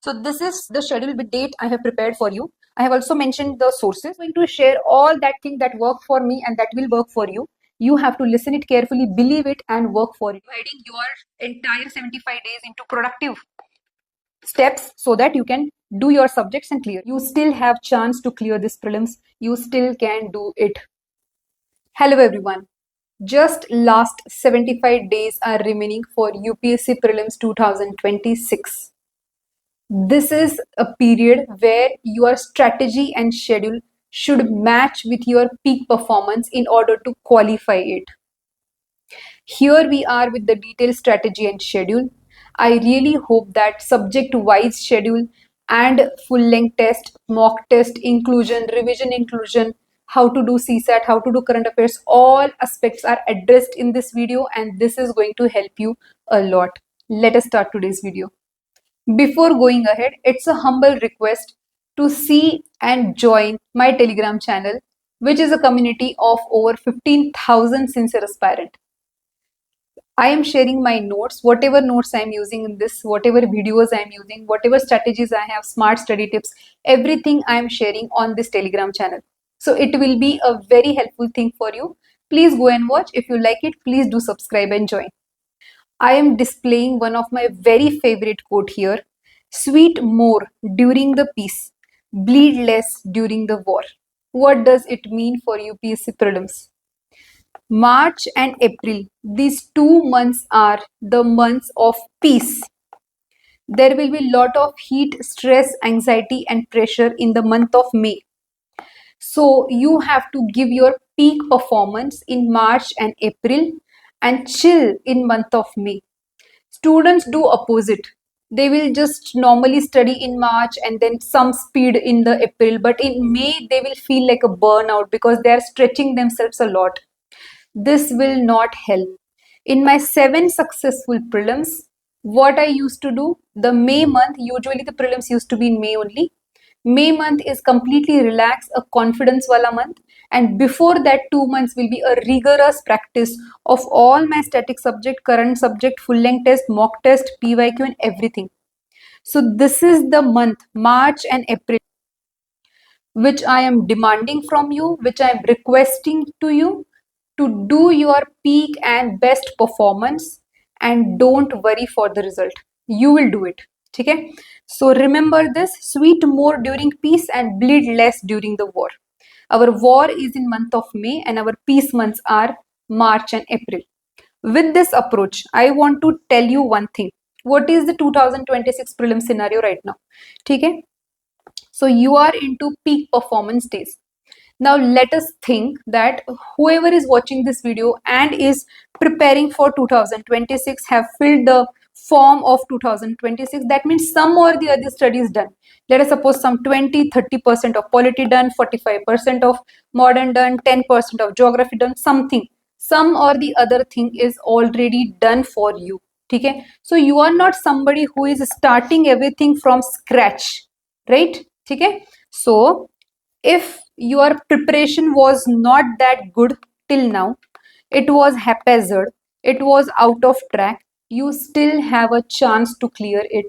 So this is the schedule with date I have prepared for you. I have also mentioned the sources. I'm going to share all that thing that work for me and that will work for you. You have to listen it carefully, believe it, and work for it. Dividing your entire 75 days into productive steps so that you can do your subjects and clear. You still have chance to clear this prelims. You still can do it. Hello everyone. Just last 75 days are remaining for UPSC Prelims 2026. This is a period where your strategy and schedule should match with your peak performance in order to qualify it. Here we are with the detailed strategy and schedule. I really hope that subject-wise schedule and full-length test, mock test, inclusion, revision inclusion, how to do CSAT, how to do current affairs, all aspects are addressed in this video and this is going to help you a lot. Let us start today's video. Before going ahead, it's a humble request to see and join my Telegram channel, which is a community of over 15,000 sincere aspirants. I am sharing my notes, whatever notes I am using in this, whatever videos I am using, whatever strategies I have, smart study tips, everything I am sharing on this Telegram channel. So it will be a very helpful thing for you. Please go and watch. If you like it, please do subscribe and join. I am displaying one of my very favorite quote here. Sweet more during the peace, bleed less during the war. What does it mean for UPSC prelims? March and April, these 2 months are the months of peace. There will be a lot of heat, stress, anxiety and pressure in the month of May. So you have to give your peak performance in March and April and chill in month of May. Students do opposite. They will just normally study in March and then some speed in the April, but in May they will feel like a burnout because they are stretching themselves a lot. This will not help. In my 7 successful prelims, what I used to do, the May month, usually the prelims used to be in May only. May month is completely relaxed, a confidence wala month, and before that 2 months will be a rigorous practice of all my static subject, current subject, full length test, mock test, PYQ and everything. So this is the month, March and April, which I am demanding from you, which I am requesting to you to do your peak and best performance and don't worry for the result. You will do it. Okay? So remember this, sweet more during peace and bleed less during the war. Our war is in month of May and our peace months are March and April. With this approach, I want to tell you one thing. What is the 2026 prelim scenario right now? Okay? So you are into peak performance days. Now let us think that whoever is watching this video and is preparing for 2026 have filled the form of 2026. That means some or the other studies done. Let us suppose some 20-30% of polity done, 45% of modern done, 10% of geography done, something. Some or the other thing is already done for you. Okay? So you are not somebody who is starting everything from scratch, right? Okay? So if your preparation was not that good till now, it was haphazard, it was out of track, you still have a chance to clear it.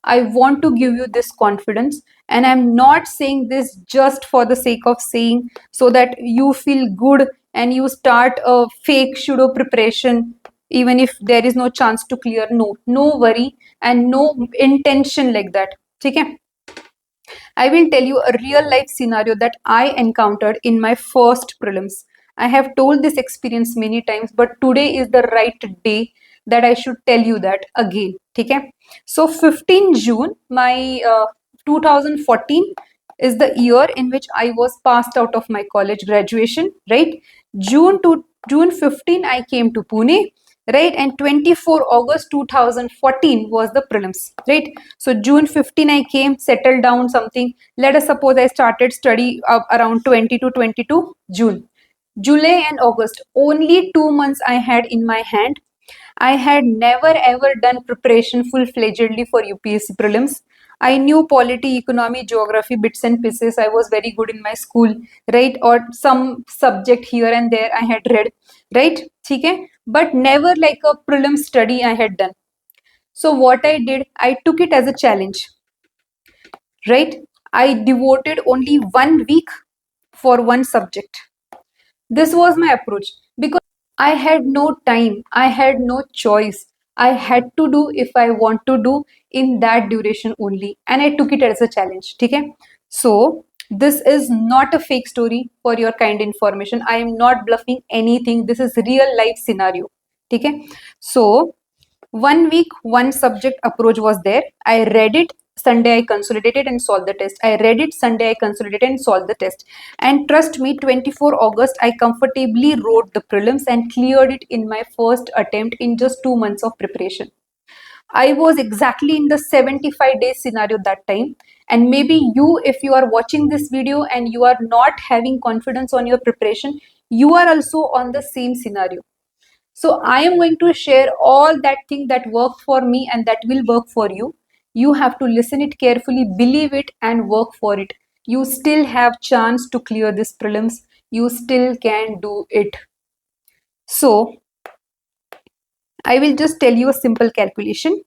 I want to give you this confidence, and I'm not saying this just for the sake of saying so that you feel good and you start a fake pseudo preparation even if there is no chance to clear. No worry and no intention like that. Okay? I will tell you a real life scenario that I encountered in my first prelims. I have told this experience many times, but today is the right day that I should tell you that again. Okay? So 15 June, my 2014 is the year in which I was passed out of my college graduation, right? June 15, I came to Pune, right? And 24 August 2014 was the prelims, right? So June 15 I came, settled down something. Let us suppose I started study around 20 to 22 June. July and August, only 2 months I had in my hand. I had never ever done preparation full-fledgedly for UPSC prelims. I knew polity, economy, geography, bits and pieces. I was very good in my school, right? Or some subject here and there I had read, right? Okay? But never like a prelim study I had done. So what I did, I took it as a challenge. right? I devoted only 1 week for one subject. This was my approach because I had no time, I had no choice. I had to do if I want to do in that duration only, and I took it as a challenge. Okay, so this is not a fake story for your kind information. I am not bluffing anything. This is real life scenario. Okay, so 1 week, one subject approach was there. I read it. Sunday I consolidated and solved the test. I read it. Sunday I consolidated and solved the test. And trust me, 24 August, I comfortably wrote the prelims and cleared it in my first attempt in just 2 months of preparation. I was exactly in the 75 days scenario that time. And maybe you, if you are watching this video and you are not having confidence on your preparation, you are also on the same scenario. So I am going to share all that thing that worked for me and that will work for you. You have to listen it carefully, believe it and work for it. You still have chance to clear this prelims. You still can do it. So I will just tell you a simple calculation.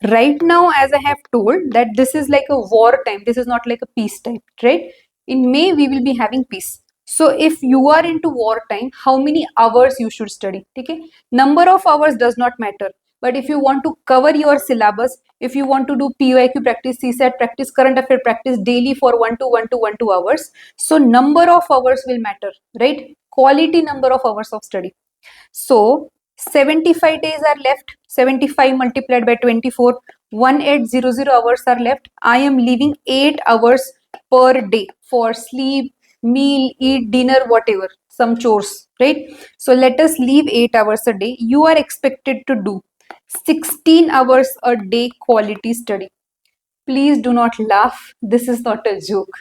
Right now, as I have told, that this is like a war time. This is not like a peace time, right? In May, we will be having peace. So if you are into war time, how many hours you should study? Okay, number of hours does not matter. But if you want to cover your syllabus, if you want to do PYQ practice, CSAT practice, current affair practice daily for 1 to 1 to 1 to 2 hours, so number of hours will matter, right? Quality number of hours of study. So 75 days are left. 75 multiplied by 24, 1800 hours are left. I am leaving 8 hours per day for sleep, meal, eat, dinner, whatever, some chores, right? So let us leave 8 hours a day. You are expected to do 16 hours a day quality study. Please do not laugh. This is not a joke,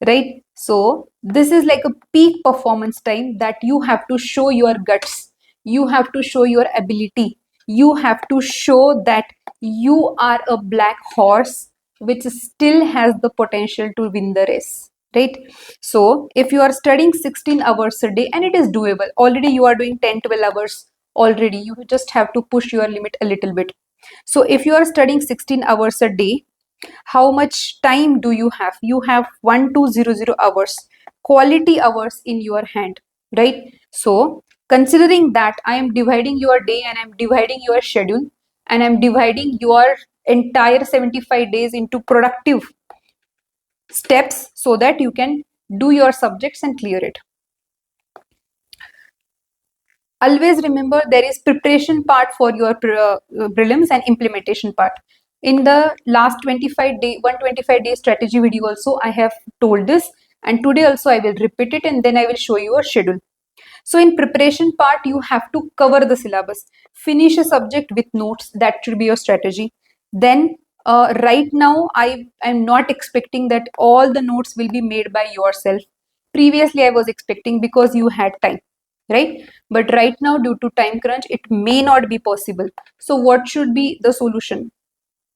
right? So this is like a peak performance time that you have to show your guts. You have to show your ability. You have to show that you are a black horse which still has the potential to win the race, right? So if you are studying 16 hours a day and it is doable, already you are doing 10, 12 hours already. You just have to push your limit a little bit. So if you are studying 16 hours a day, how much time do you have? You have 1200 hours, quality hours in your hand, right? So considering that, I am dividing your day and I'm dividing your schedule and I'm dividing your entire 75 days into productive steps so that you can do your subjects and clear it. Always remember, there is preparation part for your prelims and implementation part. In the last 125 day strategy video also I have told this, and today also I will repeat it and then I will show you a schedule. So in preparation part, you have to cover the syllabus, finish a subject with notes. That should be your strategy. Then right now I am not expecting that all the notes will be made by yourself. Previously I was expecting because you had time, right? But right now, due to time crunch, it may not be possible. So what should be the solution?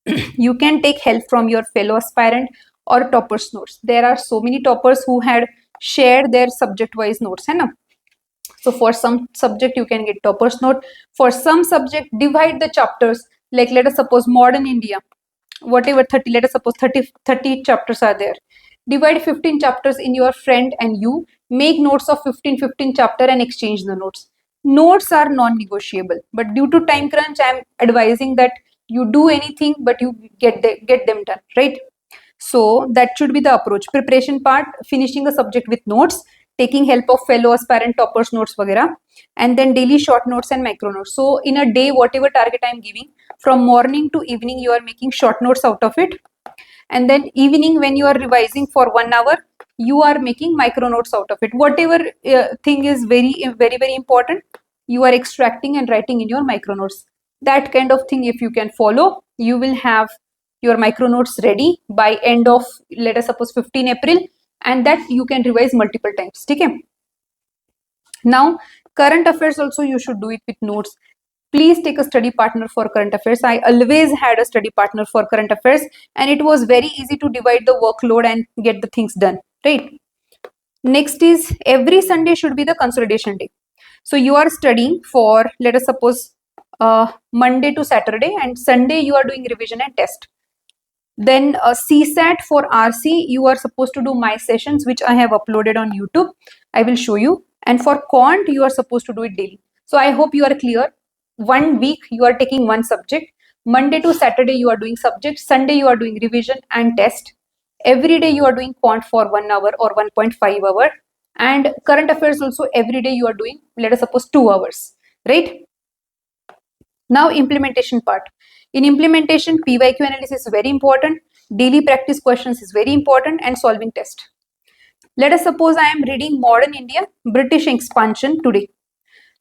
You can take help from your fellow aspirant or toppers notes. There are so many toppers who had shared their subject wise notes, hai na? So for some subject you can get toppers note. For some subject, divide the chapters. Like let us suppose modern India, whatever 30, let us suppose 30 chapters are there. Divide 15 chapters in your friend and you. Make notes of 15 chapter and exchange the notes. Notes are non-negotiable, but due to time crunch, I am advising that you do anything, but you get them done, right? So that should be the approach. Preparation part, finishing a subject with notes, taking help of fellow aspirant toppers notes vagera, and then daily short notes and micro notes. So in a day, whatever target I'm giving, from morning to evening, you are making short notes out of it. And then evening, when you are revising for 1 hour, you are making micro notes out of it. Whatever thing is very important, you are extracting and writing in your micro notes. That kind of thing, if you can follow, you will have your micro notes ready by end of, let us suppose, 15 April, and that you can revise multiple times. Okay? Now, current affairs also you should do it with notes. Please take a study partner for current affairs. I always had a study partner for current affairs, and it was very easy to divide the workload and get the things done, right? Next is, every Sunday should be the consolidation day. So you are studying for, let us suppose, Monday to Saturday, and Sunday you are doing revision and test. Then CSAT for RC, you are supposed to do my sessions, which I have uploaded on YouTube. I will show you. And for Quant, you are supposed to do it daily. So I hope you are clear. 1 week, you are taking one subject. Monday to Saturday, you are doing subject. Sunday, you are doing revision and test. Every day, you are doing Quant for 1 hour or 1.5 hour. And current affairs also, every day you are doing, let us suppose 2 hours, right? Now implementation part. In implementation, PYQ analysis is very important, daily practice questions is very important, and solving test. Let us suppose I am reading Modern India, British Expansion today.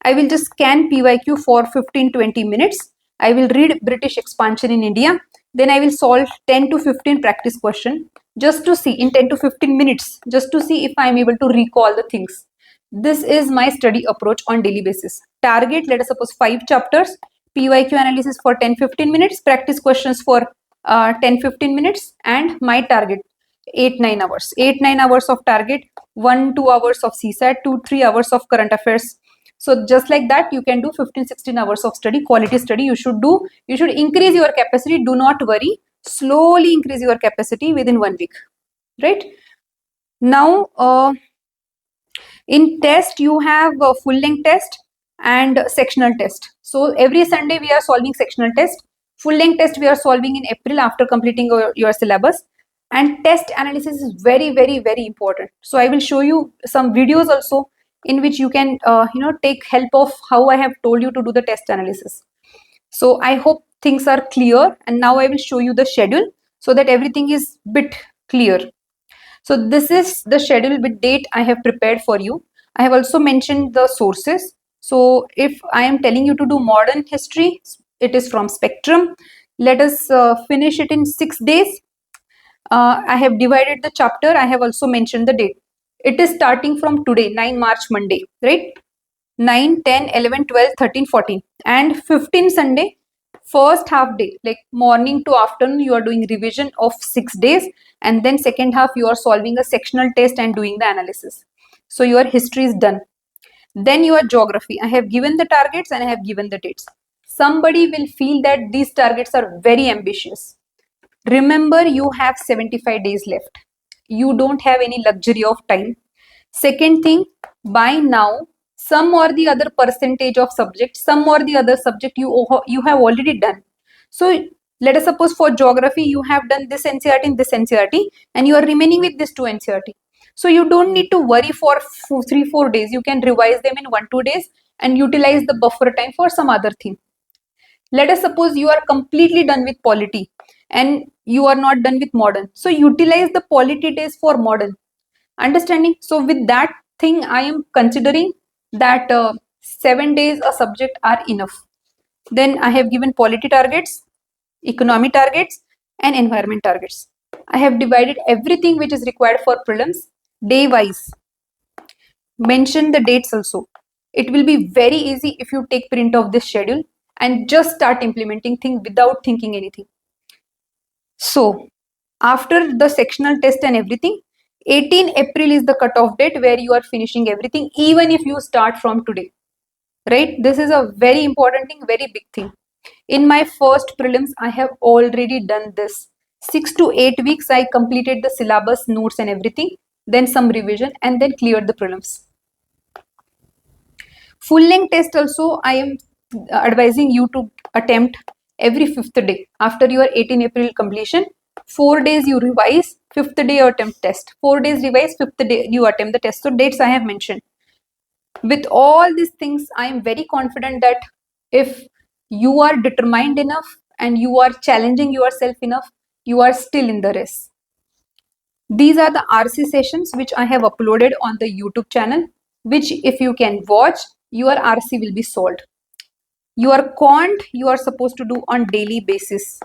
I will just scan PYQ for 15-20 minutes. I will read British Expansion in India. Then I will solve 10 to 15 practice question just to see in 10 to 15 minutes, just to see if I am able to recall the things. This is my study approach on daily basis. Target, let us suppose 5 chapters, PYQ analysis for 10-15 minutes, practice questions for 10-15 minutes, and my target 8-9 hours. 8-9 hours of target, 1-2 hours of CSAT, 2-3 hours of current affairs. So just like that, you can do 15-16 hours of study, quality study. You should increase your capacity. Do not worry. Slowly increase your capacity within 1 week, right? Now, in test, you have a full length test and sectional test. So every Sunday we are solving sectional test. Full length test we are solving in April after completing your syllabus. And test analysis is very, very, very important. So I will show you some videos also in which you can take help of how I have told you to do the test analysis. So I hope things are clear, and now I will show you the schedule so that everything is bit clear. So this is the schedule with date I have prepared for you. I have also mentioned the sources. So if I am telling you to do modern history, it is from Spectrum. Let us finish it in 6 days. I have divided the chapter. I have also mentioned the date. It is starting from today, 9 March, Monday, right? 9, 10, 11, 12, 13, 14. And 15 Sunday, first half day, like morning to afternoon, you are doing revision of 6 days. And then second half, you are solving a sectional test and doing the analysis. So your history is done. Then your geography. I have given the targets and I have given the dates. Somebody will feel that these targets are very ambitious. Remember, you have 75 days left. You don't have any luxury of time. Second thing, by now, some or the other percentage of subject, some or the other subject you have already done. So let us suppose for geography, you have done this NCERT in this NCERT and you are remaining with this 2 NCERT. So you don't need to worry for 3-4 days. You can revise them in 1-2 days and utilize the buffer time for some other thing. Let us suppose you are completely done with polity and you are not done with modern. So utilize the polity days for modern. Understanding? So with that thing, I am considering that 7 days a subject are enough. Then I have given polity targets, economy targets, and environment targets. I have divided everything which is required for prelims day wise. Mention the dates also. It will be very easy if you take print of this schedule and just start implementing things without thinking anything. So after the sectional test and everything, 18 April is the cutoff date where you are finishing everything, even if you start from today, right? This is a very important thing, very big thing. In my first prelims, I have already done this. 6 to 8 weeks, I completed the syllabus, notes and everything, then some revision and then cleared the prelims. Full length test also, I am advising you to attempt every 5th day. After your 18 April completion, 4 days you revise, 5th day you attempt test. 4 days revise, 5th day you attempt the test. So dates I have mentioned. With all these things, I am very confident that if you are determined enough and you are challenging yourself enough, you are still in the race. These are the RC sessions which I have uploaded on the YouTube channel, which if you can watch, your RC will be solved. Your quant you are supposed to do on daily basis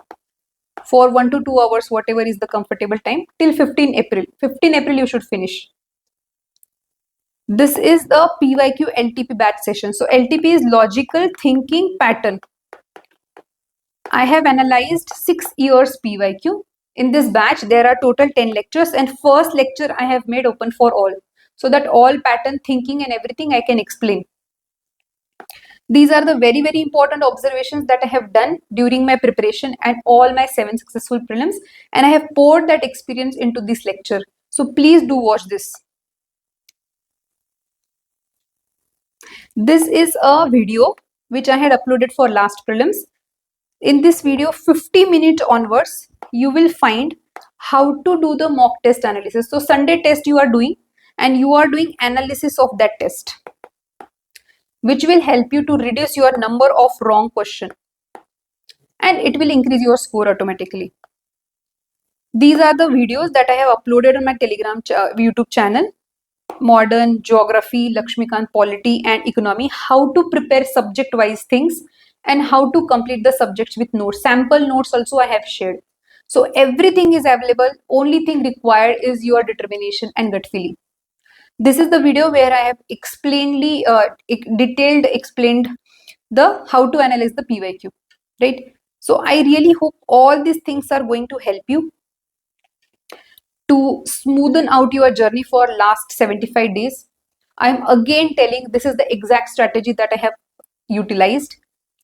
for 1 to 2 hours, whatever is the comfortable time, till 15 April. 15 April you should finish. This is the PYQ LTP batch session. So LTP is logical thinking pattern. I have analyzed 6 years PYQ. In this batch, there are total 10 lectures and first lecture I have made open for all. So that all pattern thinking and everything I can explain. These are the very, very important observations that I have done during my preparation and all my 7 successful prelims, and I have poured that experience into this lecture. So please do watch this. This is a video which I had uploaded for last prelims. In this video, 50 minutes onwards, you will find how to do the mock test analysis. So Sunday test you are doing, and you are doing analysis of that test, which will help you to reduce your number of wrong question, and it will increase your score automatically. These are the videos that I have uploaded on my Telegram YouTube channel: Modern, Geography, Lakshmikant, Polity and Economy, how to prepare subject wise things and how to complete the subjects with notes. Sample notes also I have shared. So everything is available. Only thing required is your determination and gut feeling. This is the video where I have detailed explained the how to analyze the PYQ, right? So I really hope all these things are going to help you to smoothen out your journey for last 75 days. I'm again telling this is the exact strategy that I have utilized.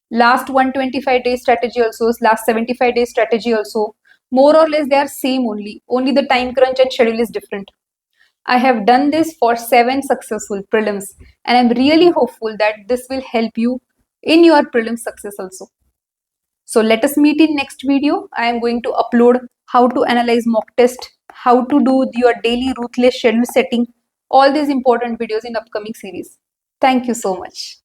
Last 125 days strategy also, last 75 days strategy also, more or less they are same only. Only the time crunch and schedule is different. I have done this for 7 successful prelims, and I'm really hopeful that this will help you in your prelim success also. So let us meet in next video. I am going to upload how to analyze mock test, how to do your daily ruthless schedule setting, all these important videos in upcoming series. Thank you so much.